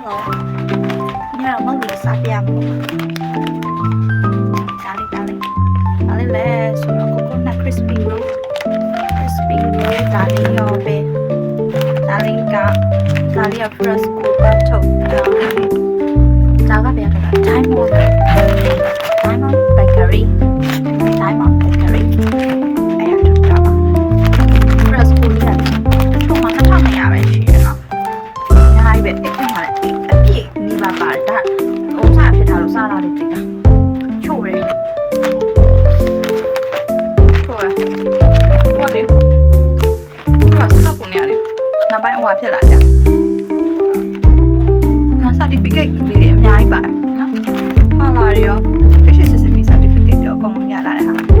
Hello. Nhà mất gì sắp yam. Dali le suno coconut crispy roll. Crispy roll dali yo be. Dali a fresh potato. Jaga be ka Diamond bakery. Diamond bakery. Ay at ka ba. Fresh potato. တော့မှ2000ရပဲရှိရနော်။ညာကြီးပဲအဲ့မှာအပြည့်နေပါပါဒါဟိုစားဖြစ်တာလို့စားတာလေးသိတာ။ချို့တယ်။ချို့ရ။ဟုတ်တယ်။ဘာစားကုန်ရလဲ။နောက်ပိုင်းဟိုဟာဖြစ်လာကြ။ငါ certificate လေးတွေအများကြီးပါတယ်နော်။ဟာလာရော Fish Sesame certificate တော့အကုန်လုံးရလာတဲ့ဟာ။